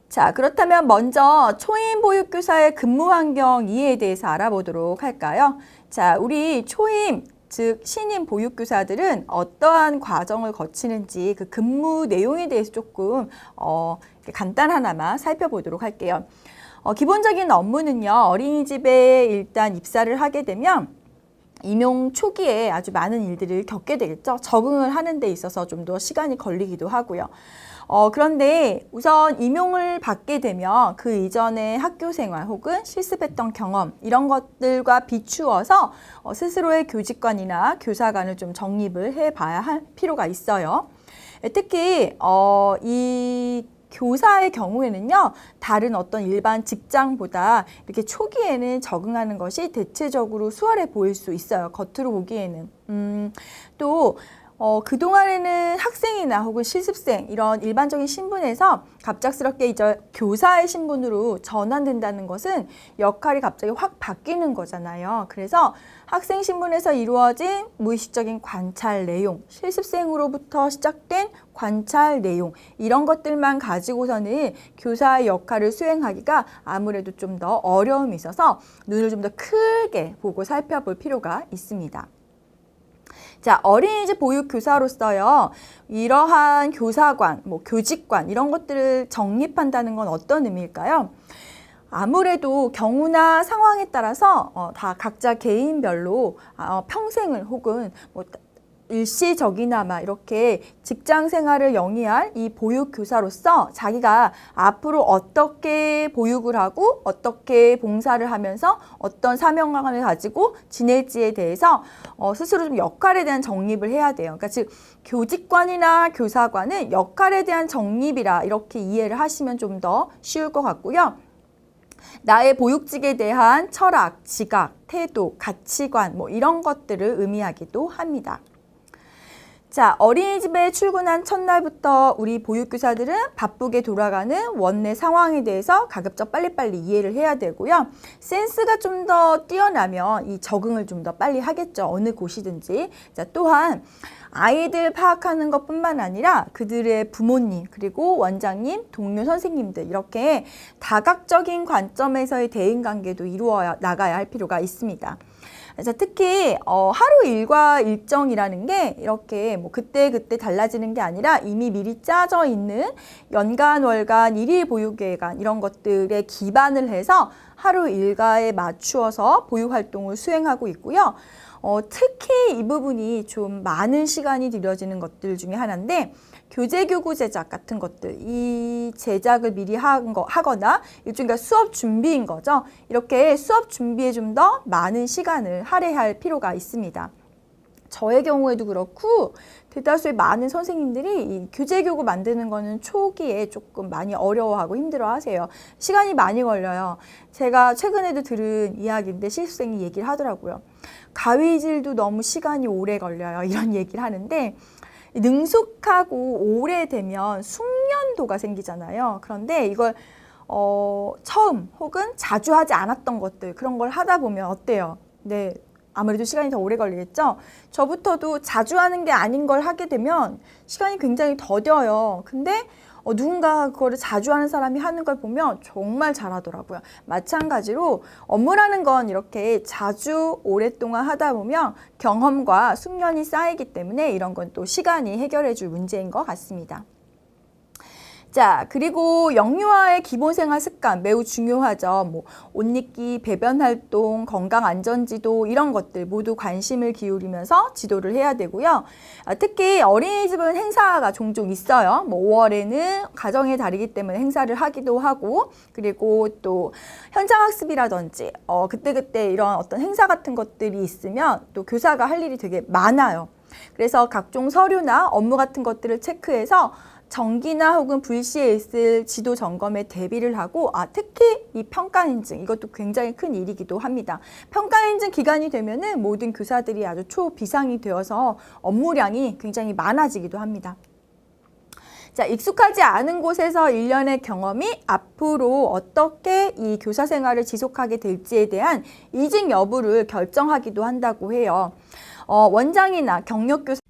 자, 그렇다면 먼저 초임 보육교사의 근무 환경 이해에 대해서 알아보도록 할까요? 자, 우리 초임, 즉 신임 보육교사들은 어떠한 과정을 거치는지 그 근무 내용에 대해서 조금 간단하나마 살펴보도록 할게요. 기본적인 업무는요, 어린이집에 일단 입사를 하게 되면 임용 초기에 아주 많은 일들을 겪게 되겠죠. 적응을 하는 데 있어서 좀 더 시간이 걸리기도 하고요. 그런데 우선 임용을 받게 되면 그 이전의 학교 생활 혹은 실습했던 경험 이런 것들과 비추어서 스스로의 교직관이나 교사관을 좀 정립을 해봐야 할 필요가 있어요. 특히 이 교사의 경우에는요, 다른 어떤 일반 직장보다 이렇게 초기에는 적응하는 것이 대체적으로 수월해 보일 수 있어요. 겉으로 보기에는. 또 그동안에는 학생이나 혹은 실습생 이런 일반적인 신분에서 갑작스럽게 이제 교사의 신분으로 전환된다는 것은 역할이 갑자기 확 바뀌는 거잖아요. 그래서 학생 신분에서 이루어진 무의식적인 관찰 내용, 실습생으로부터 시작된 관찰 내용 이런 것들만 가지고서는 교사의 역할을 수행하기가 아무래도 좀 더 어려움이 있어서 눈을 좀 더 크게 보고 살펴볼 필요가 있습니다. 자, 어린이집 보육교사로서요, 이러한 교사관, 교직관 이런 것들을 정립한다는 건 어떤 의미일까요? 아무래도 경우나 상황에 따라서 다 각자 개인별로 평생을 혹은 일시적이나마 이렇게 직장 생활을 영위할 이 보육교사로서 자기가 앞으로 어떻게 보육을 하고 어떻게 봉사를 하면서 어떤 사명감을 가지고 지낼지에 대해서 스스로 좀 역할에 대한 정립을 해야 돼요. 그러니까 즉 교직관이나 교사관은 역할에 대한 정립이라 이렇게 이해를 하시면 좀 더 쉬울 것 같고요. 나의 보육직에 대한 철학, 지각, 태도, 가치관 이런 것들을 의미하기도 합니다. 자, 어린이집에 출근한 첫날부터 우리 보육교사들은 바쁘게 돌아가는 원내 상황에 대해서 가급적 빨리빨리 이해를 해야 되고요. 센스가 좀 더 뛰어나면 이 적응을 좀 더 빨리 하겠죠. 어느 곳이든지. 자, 또한 아이들 파악하는 것뿐만 아니라 그들의 부모님, 그리고 원장님, 동료 선생님들 이렇게 다각적인 관점에서의 대인관계도 이루어 나가야 할 필요가 있습니다. 그래서 특히 하루 일과 일정이라는 게 이렇게 그때 달라지는 게 아니라 이미 미리 짜져 있는 연간, 월간, 일일 보육계획안 이런 것들에 기반을 해서 하루 일과에 맞추어서 보육 활동을 수행하고 있고요. 특히 이 부분이 좀 많은 시간이 들여지는 것들 중에 하나인데 교재교구 제작 같은 것들, 이 제작을 미리 하거나 일종의 수업 준비인 거죠. 이렇게 수업 준비에 좀 더 많은 시간을 할애할 필요가 있습니다. 저의 경우에도 그렇고 대다수의 많은 선생님들이 이 교재교구 만드는 거는 초기에 조금 많이 어려워하고 힘들어하세요. 시간이 많이 걸려요. 제가 최근에도 들은 이야기인데 실습생이 얘기를 하더라고요. 가위질도 너무 시간이 오래 걸려요. 이런 얘기를 하는데 능숙하고 오래되면 숙련도가 생기잖아요. 그런데 이걸 처음 혹은 자주 하지 않았던 것들 그런 걸 하다 보면 어때요? 네, 아무래도 시간이 더 오래 걸리겠죠? 저부터도 자주 하는 게 아닌 걸 하게 되면 시간이 굉장히 더뎌요. 근데 누군가 그거를 자주 하는 사람이 하는 걸 보면 정말 잘하더라고요. 마찬가지로 업무라는 건 이렇게 자주 오랫동안 하다 보면 경험과 숙련이 쌓이기 때문에 이런 건 또 시간이 해결해 줄 문제인 것 같습니다. 자, 그리고 영유아의 기본생활 습관 매우 중요하죠. 옷 입기, 배변 활동, 건강 안전 지도 이런 것들 모두 관심을 기울이면서 지도를 해야 되고요. 특히 어린이집은 행사가 종종 있어요. 5월에는 가정의 달이기 때문에 행사를 하기도 하고 그리고 또 현장학습이라든지 그때그때 이런 어떤 행사 같은 것들이 있으면 또 교사가 할 일이 되게 많아요. 그래서 각종 서류나 업무 같은 것들을 체크해서 정기나 혹은 불시에 있을 지도 점검에 대비를 하고 특히 이 평가인증 이것도 굉장히 큰 일이기도 합니다. 평가인증 기간이 되면은 모든 교사들이 아주 초비상이 되어서 업무량이 굉장히 많아지기도 합니다. 자, 익숙하지 않은 곳에서 1년의 경험이 앞으로 어떻게 이 교사 생활을 지속하게 될지에 대한 이직 여부를 결정하기도 한다고 해요. 원장이나 경력교사